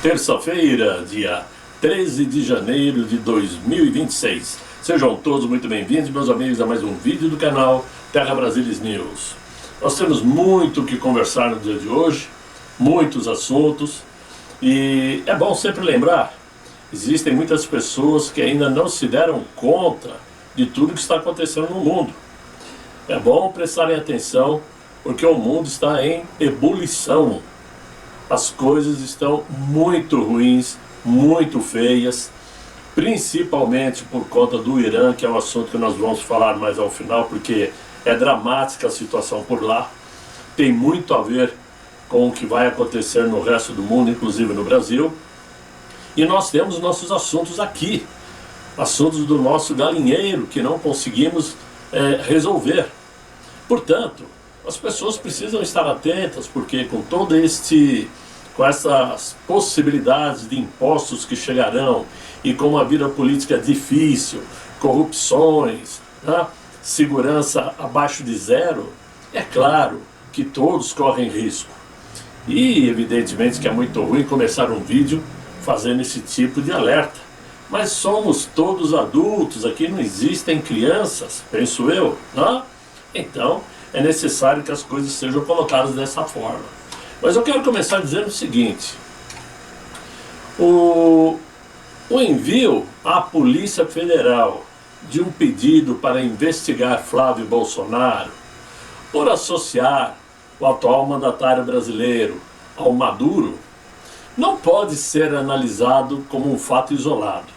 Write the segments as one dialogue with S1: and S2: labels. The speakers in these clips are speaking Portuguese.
S1: Terça-feira, dia 13 de janeiro de 2026. Sejam todos muito bem-vindos, meus amigos, a mais um vídeo do canal Terra Brasilis News. Nós temos muito o que conversar no dia de hoje, muitos assuntos, e é bom sempre lembrar, existem muitas pessoas que ainda não se deram conta de tudo que está acontecendo no mundo. É bom prestarem atenção, porque o mundo está em ebulição. As coisas estão muito ruins, muito feias, principalmente por conta do Irã, que é um assunto que nós vamos falar mais ao final, porque é dramática a situação por lá. Tem muito a ver com o que vai acontecer no resto do mundo, inclusive no Brasil. E nós temos nossos assuntos aqui, assuntos do nosso galinheiro, que não conseguimos resolver. Portanto, as pessoas precisam estar atentas, porque com essas possibilidades de impostos que chegarão, e com uma vida política difícil, corrupções, né, segurança abaixo de zero, é claro que todos correm risco. E evidentemente que é muito ruim começar um vídeo fazendo esse tipo de alerta. Mas somos todos adultos, aqui não existem crianças, penso eu, né? Então é necessário que as coisas sejam colocadas dessa forma. Mas eu quero começar dizendo o seguinte: o envio à Polícia Federal de um pedido para investigar Flávio Bolsonaro por associar o atual mandatário brasileiro ao Maduro não pode ser analisado como um fato isolado.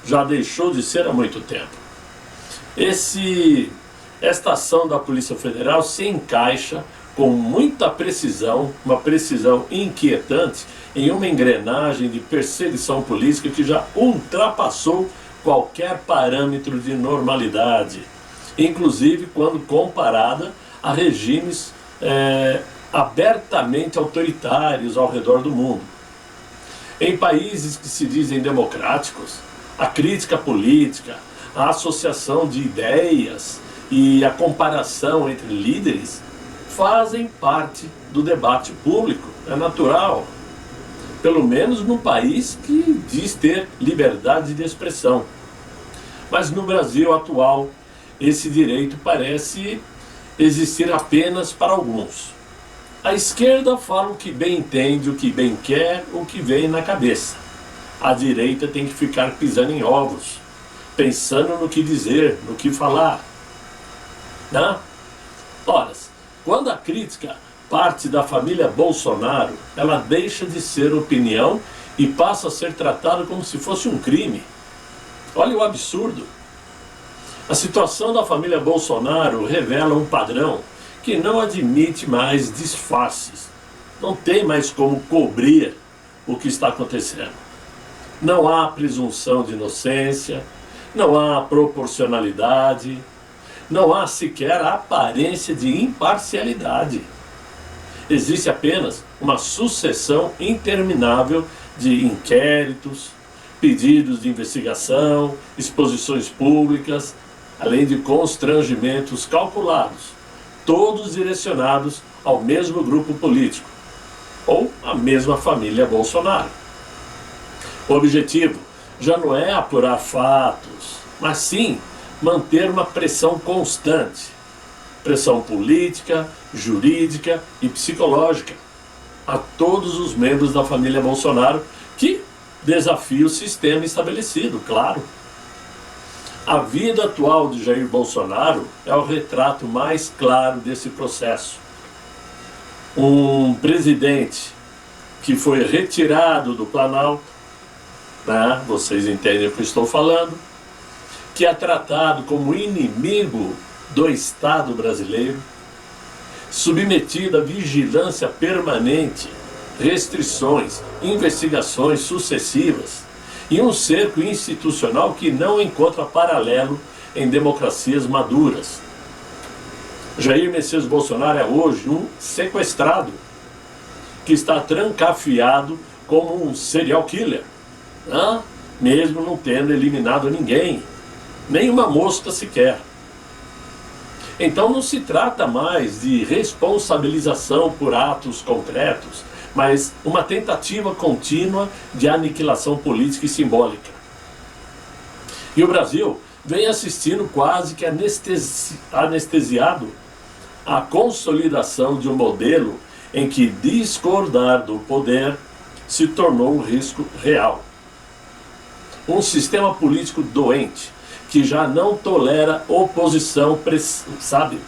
S1: Já deixou de ser há muito tempo. Esta ação da Polícia Federal se encaixa com muita precisão, uma precisão inquietante, em uma engrenagem de perseguição política que já ultrapassou qualquer parâmetro de normalidade, inclusive quando comparada a regimes abertamente autoritários ao redor do mundo. Em países que se dizem democráticos, a crítica política, a associação de ideias e a comparação entre líderes fazem parte do debate público, é natural. Pelo menos num país que diz ter liberdade de expressão. Mas no Brasil atual, esse direito parece existir apenas para alguns. A esquerda fala o que bem entende, o que bem quer, o que vem na cabeça. A direita tem que ficar pisando em ovos, pensando no que dizer, no que falar. Né? Ora, quando a crítica parte da família Bolsonaro, ela deixa de ser opinião e passa a ser tratada como se fosse um crime. Olha o absurdo. A situação da família Bolsonaro revela um padrão que não admite mais disfarces. Não tem mais como cobrir o que está acontecendo. Não há presunção de inocência, não há proporcionalidade, não há sequer a aparência de imparcialidade. Existe apenas uma sucessão interminável de inquéritos, pedidos de investigação, exposições públicas, além de constrangimentos calculados, todos direcionados ao mesmo grupo político, ou à mesma família Bolsonaro. O objetivo já não é apurar fatos, mas sim manter uma pressão constante, pressão política, jurídica e psicológica a todos os membros da família Bolsonaro que desafia o sistema estabelecido, claro. A vida atual de Jair Bolsonaro é o retrato mais claro desse processo. Um presidente que foi retirado do Planalto, né? Vocês entendem o que eu estou falando, que é tratado como inimigo do Estado brasileiro, submetido a vigilância permanente, restrições, investigações sucessivas e um cerco institucional que não encontra paralelo em democracias maduras. Jair Messias Bolsonaro é hoje um sequestrado que está trancafiado como um serial killer, né? Mesmo não tendo eliminado ninguém, nem uma mosca sequer. Então não se trata mais de responsabilização por atos concretos, mas uma tentativa contínua de aniquilação política e simbólica. E o Brasil vem assistindo quase que anestesiado a consolidação de um modelo em que discordar do poder se tornou um risco real. Um sistema político doente, que já não tolera oposição, sabe?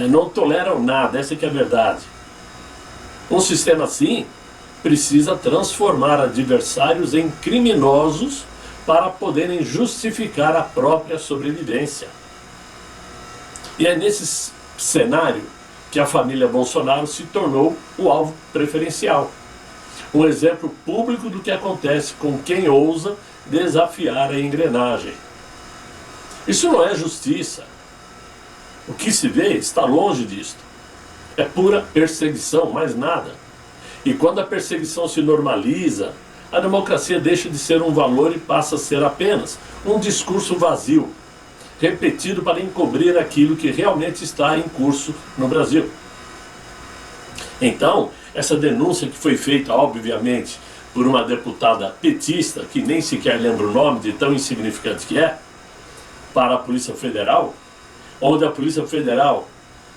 S1: Não toleram nada, essa que é a verdade. Um sistema assim precisa transformar adversários em criminosos para poderem justificar a própria sobrevivência. E é nesse cenário que a família Bolsonaro se tornou o alvo preferencial. Um exemplo público do que acontece com quem ousa desafiar a engrenagem. Isso não é justiça. O que se vê está longe disto. É pura perseguição, mais nada. E quando a perseguição se normaliza, a democracia deixa de ser um valor e passa a ser apenas um discurso vazio, repetido para encobrir aquilo que realmente está em curso no Brasil. Então, essa denúncia que foi feita, obviamente, por uma deputada petista, que nem sequer lembra o nome de tão insignificante que é, para a Polícia Federal, onde a Polícia Federal,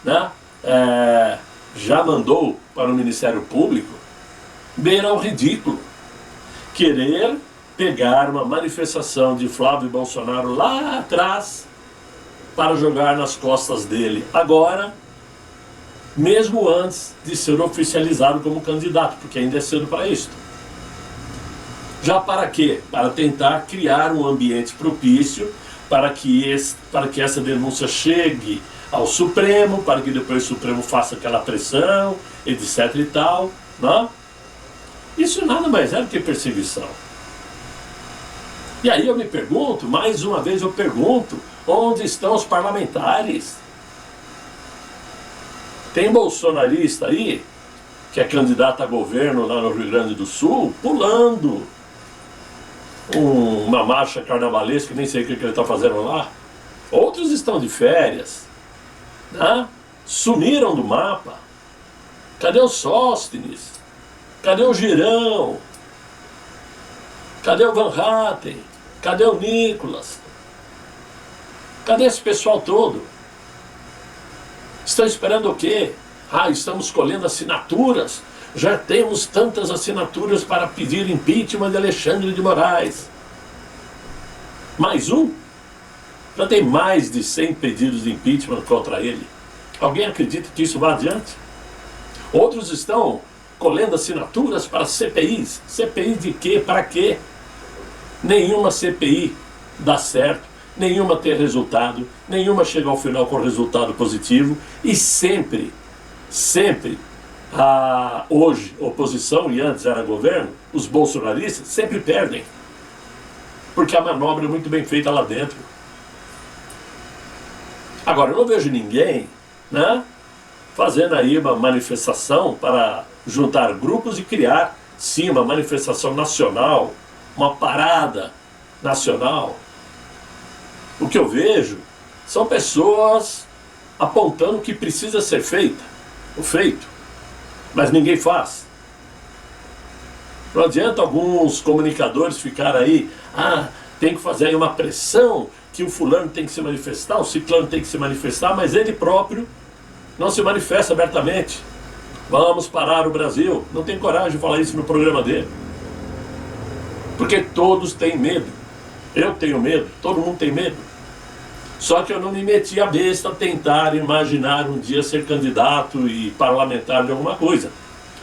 S1: né, já mandou para o Ministério Público, beira ao ridículo. Querer pegar uma manifestação de Flávio Bolsonaro lá atrás para jogar nas costas dele agora, mesmo antes de ser oficializado como candidato, porque ainda é cedo para isso. Já para quê? Para tentar criar um ambiente propício para que essa denúncia chegue ao Supremo, para que depois o Supremo faça aquela pressão, etc e tal, não? Isso nada mais é do que perseguição. E aí eu me pergunto, mais uma vez eu pergunto, onde estão os parlamentares? Tem bolsonarista aí, que é candidato a governo lá no Rio Grande do Sul, pulando uma marcha carnavalesca, nem sei o que ele está fazendo lá. Outros estão de férias, né? Sumiram do mapa. Cadê o Sóstenes? Cadê o Girão? Cadê o Van Hatten? Cadê o Nicolas? Cadê esse pessoal todo? Estão esperando o quê? Estamos colhendo assinaturas. Já temos tantas assinaturas para pedir impeachment de Alexandre de Moraes. Mais um? Já tem mais de 100 pedidos de impeachment contra ele. Alguém acredita que isso vá adiante? Outros estão colhendo assinaturas para CPIs. CPI de quê? Para quê? Nenhuma CPI dá certo, nenhuma tem resultado, nenhuma chega ao final com resultado positivo e sempre, hoje oposição e antes era governo, os bolsonaristas sempre perdem, porque a manobra é muito bem feita lá dentro. Agora, eu não vejo ninguém, né, fazendo aí uma manifestação para juntar grupos e criar, sim, uma manifestação nacional, uma parada nacional. O que eu vejo são pessoas apontando o que precisa ser feito, mas ninguém faz. Não adianta alguns comunicadores ficarem aí, tem que fazer aí uma pressão, que o fulano tem que se manifestar, o ciclano tem que se manifestar, mas ele próprio não se manifesta abertamente. Vamos parar o Brasil. Não tem coragem de falar isso no programa dele. Porque todos têm medo. Eu tenho medo, todo mundo tem medo. Só que eu não me meti a besta a tentar imaginar um dia ser candidato e parlamentar de alguma coisa.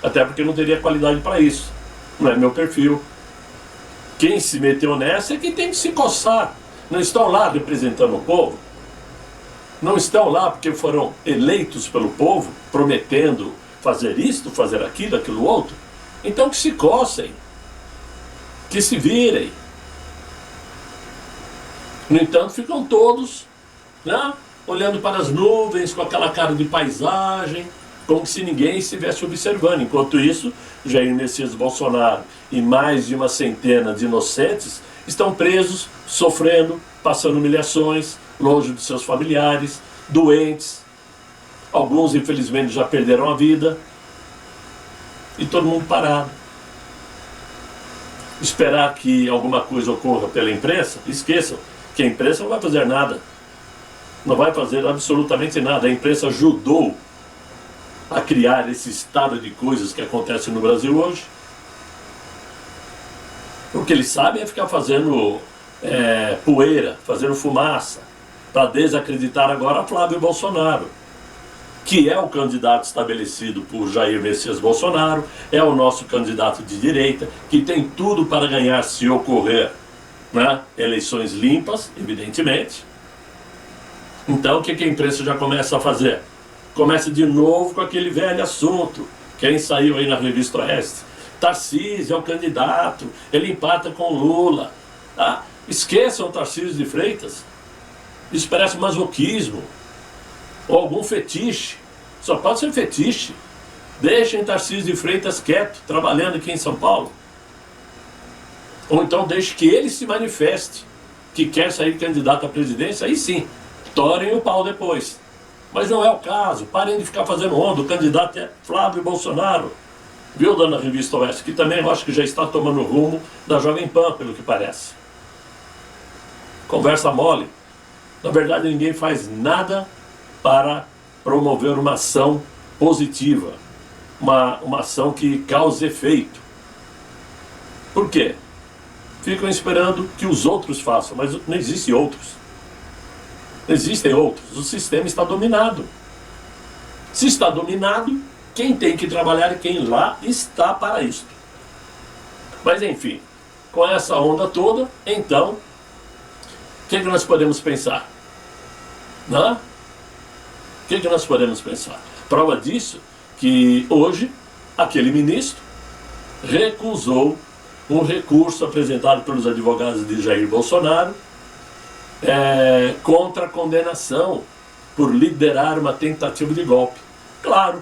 S1: Até porque eu não teria qualidade para isso. Não é meu perfil. Quem se meteu nessa é quem tem que se coçar. Não estão lá representando o povo. Não estão lá porque foram eleitos pelo povo, prometendo fazer isto, fazer aquilo, aquilo outro. Então que se cocem. Que se virem. No entanto, ficam todos, né, olhando para as nuvens com aquela cara de paisagem, como se ninguém estivesse observando. Enquanto isso, Jair Messias Bolsonaro e mais de uma centena de inocentes estão presos, sofrendo, passando humilhações, longe dos seus familiares, doentes. Alguns, infelizmente, já perderam a vida. e todo mundo parado. Esperar que alguma coisa ocorra pela imprensa, esqueçam que a imprensa não vai fazer nada. Não vai fazer absolutamente nada. A imprensa ajudou a criar esse estado de coisas que acontece no Brasil hoje. O que eles sabem é ficar fazendo poeira, fazendo fumaça, para desacreditar agora Flávio Bolsonaro, que é o candidato estabelecido por Jair Messias Bolsonaro, é o nosso candidato de direita, que tem tudo para ganhar se ocorrer, né, eleições limpas, evidentemente. Então o que a imprensa já começa a fazer? Começa de novo com aquele velho assunto. Quem saiu aí na Revista Oeste? Tarcísio é o candidato, ele empata com Lula. Ah, esqueçam o Tarcísio de Freitas. Isso parece masoquismo ou algum fetiche. Só pode ser fetiche. Deixem Tarcísio de Freitas quieto, trabalhando aqui em São Paulo. Ou então deixe que ele se manifeste, que quer sair candidato à presidência, aí sim, torem o pau depois. Mas não é o caso, parem de ficar fazendo onda, o candidato é Flávio Bolsonaro. Viu, dona Revista Oeste, que também eu acho que já está tomando rumo da Jovem Pan, pelo que parece. Conversa mole. Na verdade, ninguém faz nada para promover uma ação positiva, uma ação que cause efeito. Por quê? Ficam esperando que os outros façam, mas não existem outros. Não existem outros. O sistema está dominado. Se está dominado, quem tem que trabalhar é quem lá está para isso. Mas enfim, com essa onda toda, então, o que nós podemos pensar? Não? O que nós podemos pensar? Prova disso que hoje aquele ministro recusou um recurso apresentado pelos advogados de Jair Bolsonaro contra a condenação por liderar uma tentativa de golpe. Claro,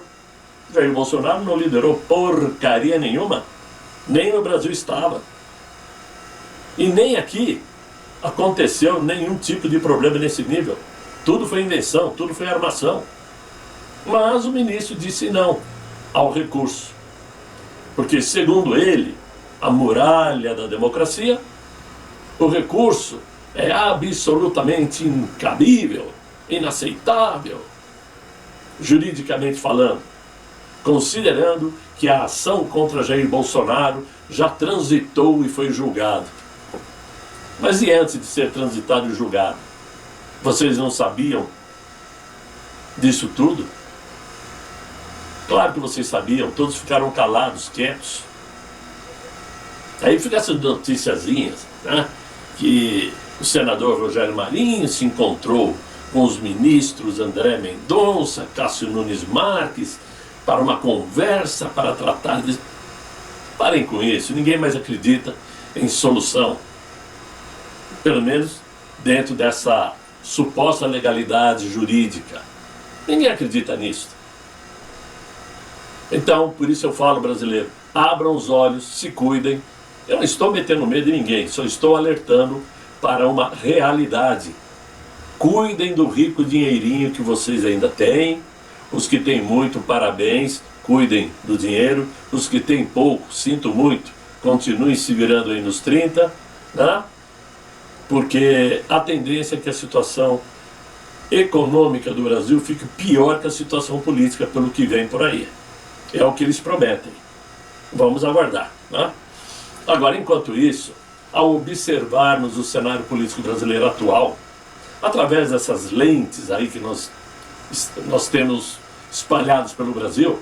S1: Jair Bolsonaro não liderou porcaria nenhuma, nem no Brasil estava. E nem aqui aconteceu nenhum tipo de problema nesse nível. Tudo foi invenção, tudo foi armação. Mas o ministro disse não ao recurso. Porque, segundo ele, a muralha da democracia, o recurso é absolutamente incabível, inaceitável, juridicamente falando, considerando que a ação contra Jair Bolsonaro já transitou e foi julgado. Mas e antes de ser transitado e julgado? Vocês não sabiam disso tudo? Claro que vocês sabiam, todos ficaram calados, quietos. Aí fica essas noticiazinhas, né? Que o senador Rogério Marinho se encontrou com os ministros André Mendonça, Cássio Nunes Marques, para uma conversa, para tratar de... Parem com isso, ninguém mais acredita em solução. Pelo menos dentro dessa suposta legalidade jurídica. Ninguém acredita nisso. Então, por isso eu falo, brasileiro, abram os olhos, se cuidem. Eu não estou metendo medo em ninguém, só estou alertando para uma realidade. Cuidem do rico dinheirinho que vocês ainda têm. Os que têm muito, parabéns, cuidem do dinheiro. Os que têm pouco, sinto muito, continuem se virando aí nos 30, né? Porque a tendência é que a situação econômica do Brasil fique pior que a situação política pelo que vem por aí. É o que eles prometem. Vamos aguardar, né? Agora, enquanto isso, ao observarmos o cenário político brasileiro atual, através dessas lentes aí que nós temos espalhados pelo Brasil,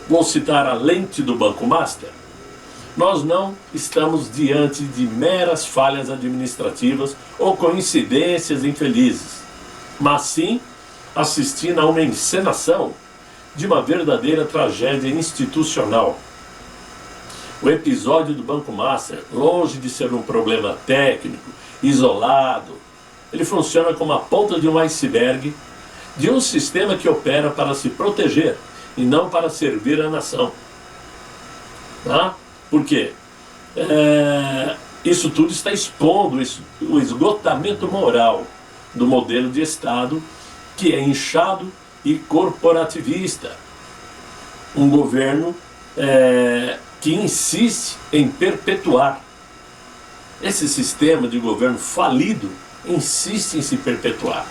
S1: vou citar a lente do Banco Master. Nós não estamos diante de meras falhas administrativas ou coincidências infelizes, mas sim assistindo a uma encenação de uma verdadeira tragédia institucional. O episódio do Banco Master, longe de ser um problema técnico, isolado, ele funciona como a ponta de um iceberg de um sistema que opera para se proteger e não para servir a nação. Tá? Por quê? Isso tudo está expondo o esgotamento moral do modelo de Estado que é inchado e corporativista. Um governo que insiste em perpetuar. Esse sistema de governo falido insiste em se perpetuar.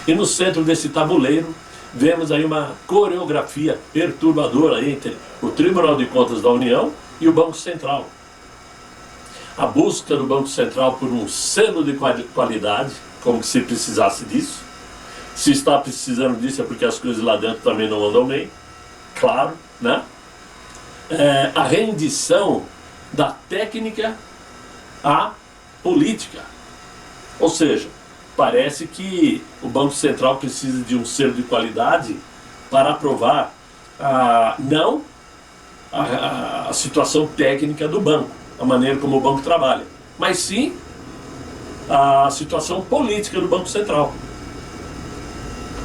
S1: E no centro desse tabuleiro, vemos aí uma coreografia perturbadora entre o Tribunal de Contas da União e o Banco Central. A busca do Banco Central por um selo de qualidade, como se precisasse disso. Se está precisando disso é porque as coisas lá dentro também não andam bem, claro, né? A rendição da técnica à política. Ou seja, parece que o Banco Central precisa de um selo de qualidade para aprovar não a situação técnica do banco, a maneira como o banco trabalha, mas sim a situação política do Banco Central.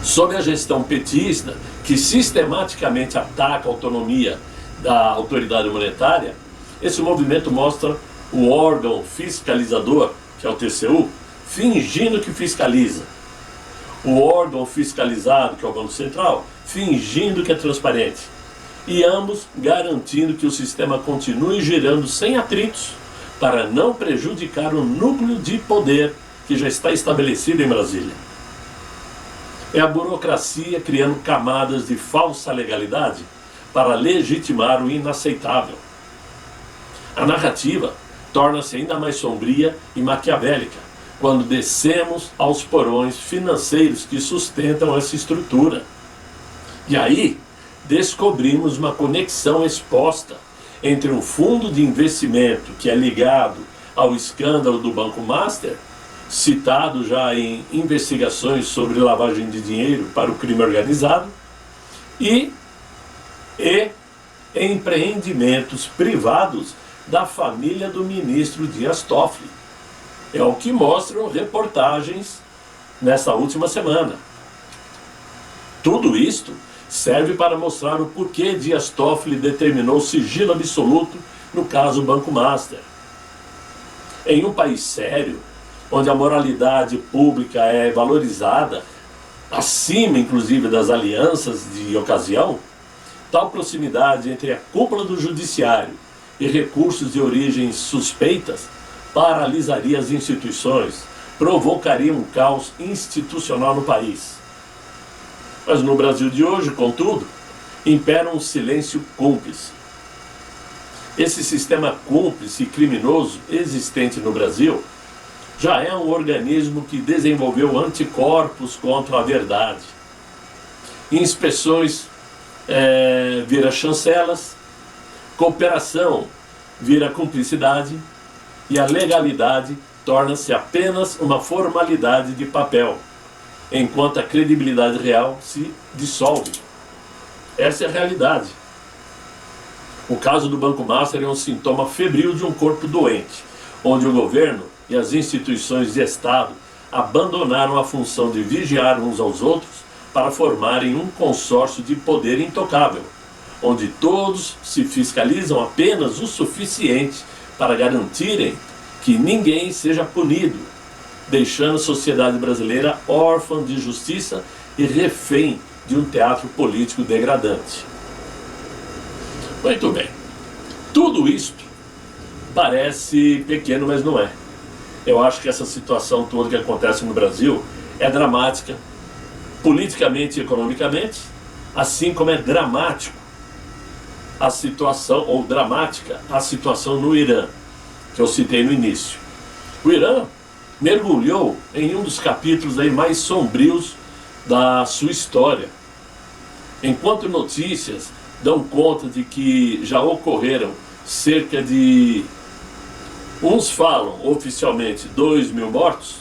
S1: Sob a gestão petista, que sistematicamente ataca a autonomia da autoridade monetária, esse movimento mostra o órgão fiscalizador, que é o TCU, fingindo que fiscaliza. O órgão fiscalizado, que é o Banco Central, fingindo que é transparente. E ambos garantindo que o sistema continue girando sem atritos para não prejudicar o núcleo de poder que já está estabelecido em Brasília. É a burocracia criando camadas de falsa legalidade para legitimar o inaceitável. A narrativa torna-se ainda mais sombria e maquiavélica quando descemos aos porões financeiros que sustentam essa estrutura. E aí descobrimos uma conexão exposta entre um fundo de investimento que é ligado ao escândalo do Banco Master, citado já em investigações sobre lavagem de dinheiro para o crime organizado, e empreendimentos privados da família do ministro Dias Toffoli. É o que mostram reportagens nessa última semana. Tudo isto serve para mostrar o porquê Dias Toffoli determinou sigilo absoluto no caso Banco Master. Em um país sério, onde a moralidade pública é valorizada, acima inclusive das alianças de ocasião, tal proximidade entre a cúpula do judiciário e recursos de origens suspeitas paralisaria as instituições, provocaria um caos institucional no país. Mas no Brasil de hoje, contudo, impera um silêncio cúmplice. Esse sistema cúmplice e criminoso existente no Brasil já é um organismo que desenvolveu anticorpos contra a verdade. Inspeções vira chancelas, cooperação vira cumplicidade e a legalidade torna-se apenas uma formalidade de papel, enquanto a credibilidade real se dissolve. Essa é a realidade. O caso do Banco Master é um sintoma febril de um corpo doente, onde o governo e as instituições de Estado abandonaram a função de vigiar uns aos outros para formarem um consórcio de poder intocável, onde todos se fiscalizam apenas o suficiente para garantirem que ninguém seja punido, deixando a sociedade brasileira órfã de justiça e refém de um teatro político degradante. Muito bem. Tudo isto parece pequeno, mas não é. Eu acho que essa situação toda que acontece no Brasil é dramática, politicamente e economicamente, assim como é dramático a situação, ou dramática, a situação no Irã, que eu citei no início. O Irã mergulhou em um dos capítulos aí mais sombrios da sua história. Enquanto notícias dão conta de que já ocorreram cerca de, uns falam oficialmente 2.000 mortos,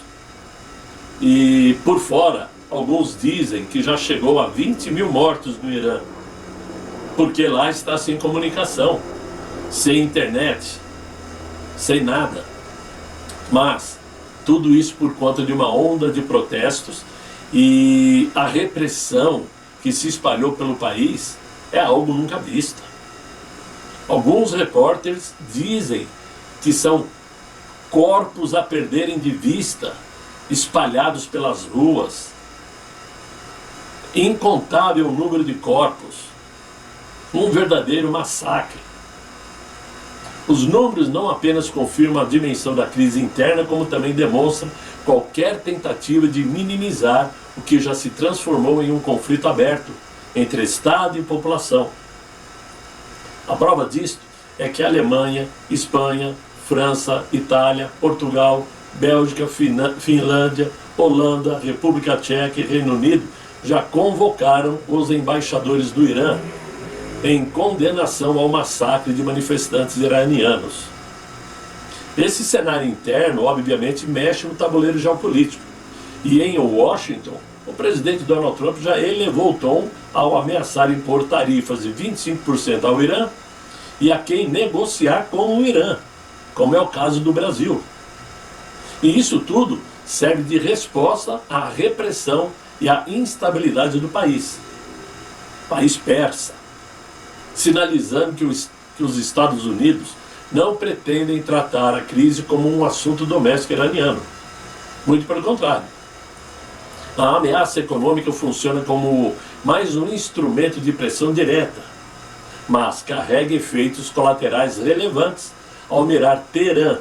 S1: e por fora alguns dizem que já chegou a 20.000 mortos no Irã, porque lá está sem comunicação, sem internet, sem nada. Mas tudo isso por conta de uma onda de protestos, e a repressão que se espalhou pelo país é algo nunca visto. Alguns repórteres dizem que são corpos a perderem de vista, espalhados pelas ruas. Incontável número de corpos. Um verdadeiro massacre. Os números não apenas confirmam a dimensão da crise interna, como também demonstram qualquer tentativa de minimizar o que já se transformou em um conflito aberto entre Estado e população. A prova disto é que a Alemanha, Espanha, França, Itália, Portugal, Bélgica, Finlândia, Holanda, República Tcheca e Reino Unido já convocaram os embaixadores do Irã em condenação ao massacre de manifestantes iranianos. Esse cenário interno, obviamente, mexe no tabuleiro geopolítico. E em Washington, o presidente Donald Trump já elevou o tom ao ameaçar impor tarifas de 25% ao Irã e a quem negociar com o Irã, como é o caso do Brasil. E isso tudo serve de resposta à repressão e à instabilidade do país persa, sinalizando que os Estados Unidos não pretendem tratar a crise como um assunto doméstico iraniano. Muito pelo contrário. A ameaça econômica funciona como mais um instrumento de pressão direta, mas carrega efeitos colaterais relevantes ao mirar Teherã.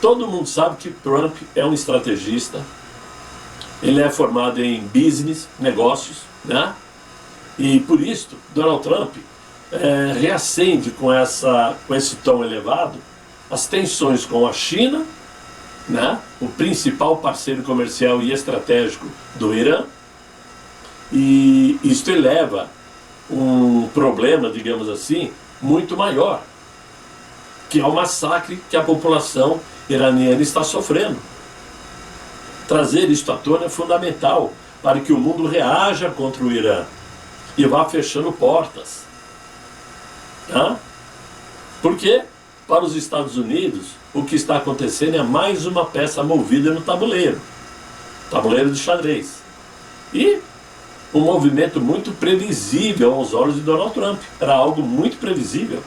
S1: Todo mundo sabe que Trump é um estrategista, ele é formado em business, negócios, né? E por isso, Donald Trump reacende com esse tom elevado as tensões com a China, né? O principal parceiro comercial e estratégico do Irã, e isto eleva um problema, digamos assim, muito maior, que é o massacre que a população iraniana está sofrendo. Trazer isto à tona é fundamental para que o mundo reaja contra o Irã e vá fechando portas. Tá? Porque, para os Estados Unidos, o que está acontecendo é mais uma peça movida no tabuleiro de xadrez. E um movimento muito previsível aos olhos de Donald Trump. Era algo muito previsível.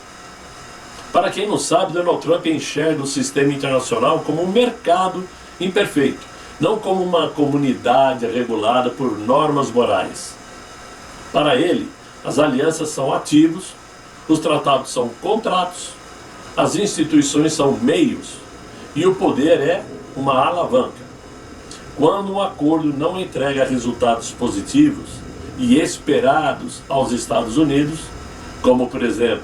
S1: Para quem não sabe, Donald Trump enxerga o sistema internacional como um mercado imperfeito, não como uma comunidade regulada por normas morais. Para ele, as alianças são ativos, os tratados são contratos, as instituições são meios e o poder é uma alavanca. Quando um acordo não entrega resultados positivos e esperados aos Estados Unidos, como por exemplo,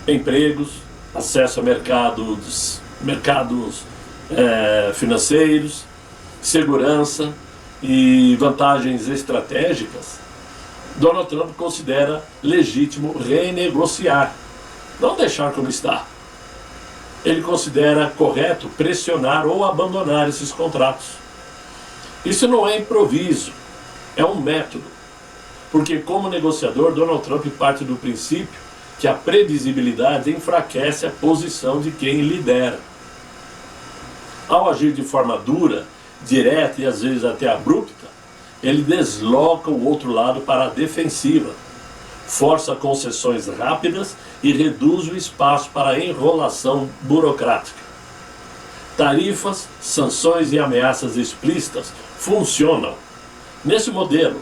S1: empregos, acesso a mercados financeiros, segurança e vantagens estratégicas, Donald Trump considera legítimo renegociar, não deixar como está. Ele considera correto pressionar ou abandonar esses contratos. Isso não é improviso, é um método. Porque como negociador, Donald Trump parte do princípio que a previsibilidade enfraquece a posição de quem lidera. Ao agir de forma dura, direta e às vezes até abrupta, ele desloca o outro lado para a defensiva, força concessões rápidas e reduz o espaço para a enrolação burocrática. Tarifas, sanções e ameaças explícitas funcionam nesse modelo,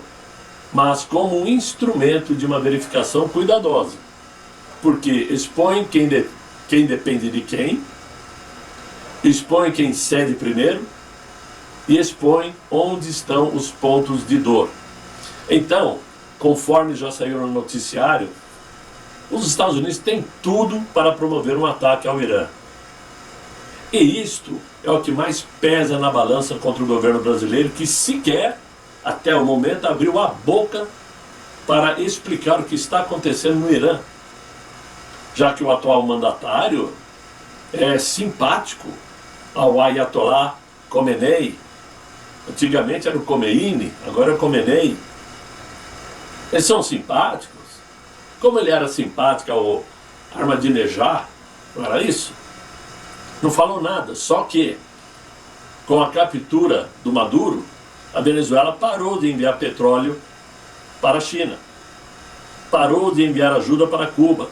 S1: mas como um instrumento de uma verificação cuidadosa, porque expõe quem depende de quem, expõe quem cede primeiro e expõe onde estão os pontos de dor. Então, conforme já saiu no noticiário, os Estados Unidos têm tudo para promover um ataque ao Irã. E isto é o que mais pesa na balança contra o governo brasileiro, que sequer, até o momento, abriu a boca para explicar o que está acontecendo no Irã. Já que o atual mandatário é simpático ao Ayatollah Khomeini. Antigamente era o Khomeini, agora é o Khomeini. Eles são simpáticos. Como ele era simpático ao Ahmadinejad, não era isso? Não falou nada, só que com a captura do Maduro, a Venezuela parou de enviar petróleo para a China, parou de enviar ajuda para Cuba.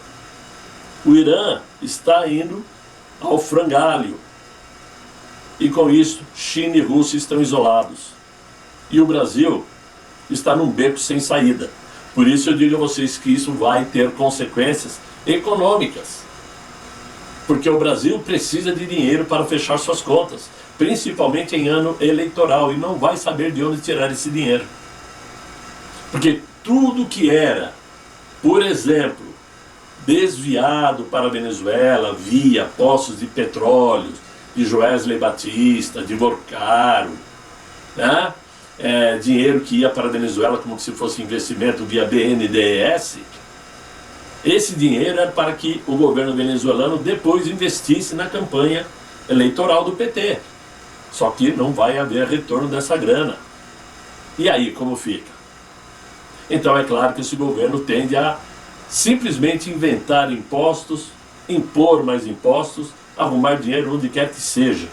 S1: O Irã está indo ao frangalho. E com isso, China e Rússia estão isolados. E o Brasil está num beco sem saída. Por isso eu digo a vocês que isso vai ter consequências econômicas. Porque o Brasil precisa de dinheiro para fechar suas contas, principalmente em ano eleitoral, e não vai saber de onde tirar esse dinheiro. Porque tudo que era, por exemplo, desviado para a Venezuela via poços de petróleo, de Joesley Batista, de Vorcaro, né? Dinheiro que ia para a Venezuela como se fosse investimento via BNDES, esse dinheiro era para que o governo venezuelano depois investisse na campanha eleitoral do PT. Só que não vai haver retorno dessa grana. E aí, como fica? Então é claro que esse governo tende a simplesmente inventar impostos, impor mais impostos, arrumar dinheiro onde quer que seja.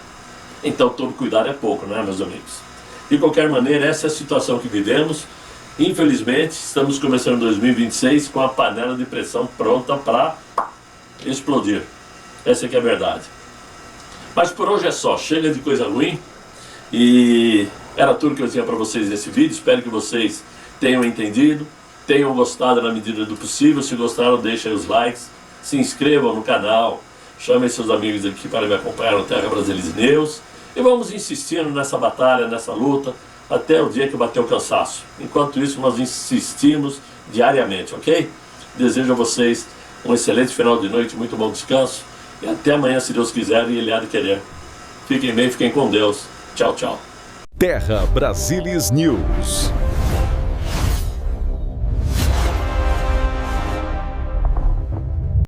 S1: Então todo cuidado é pouco, né, meus amigos? De qualquer maneira, essa é a situação que vivemos. Infelizmente, estamos começando 2026 com a panela de pressão pronta para explodir. Essa é que é a verdade. Mas por hoje é só, chega de coisa ruim. E era tudo que eu tinha para vocês nesse vídeo. Espero que vocês tenham entendido, tenham gostado na medida do possível. Se gostaram, deixem os likes, se inscrevam no canal, chamem seus amigos aqui para me acompanhar no Terra Brasilis News. E vamos insistindo nessa batalha, nessa luta, até o dia que bater o cansaço. Enquanto isso, nós insistimos diariamente, ok? Desejo a vocês um excelente final de noite, muito bom descanso. E até amanhã, se Deus quiser e Ele há de querer. Fiquem bem, fiquem com Deus. Tchau, tchau.
S2: Terra Brasilis News.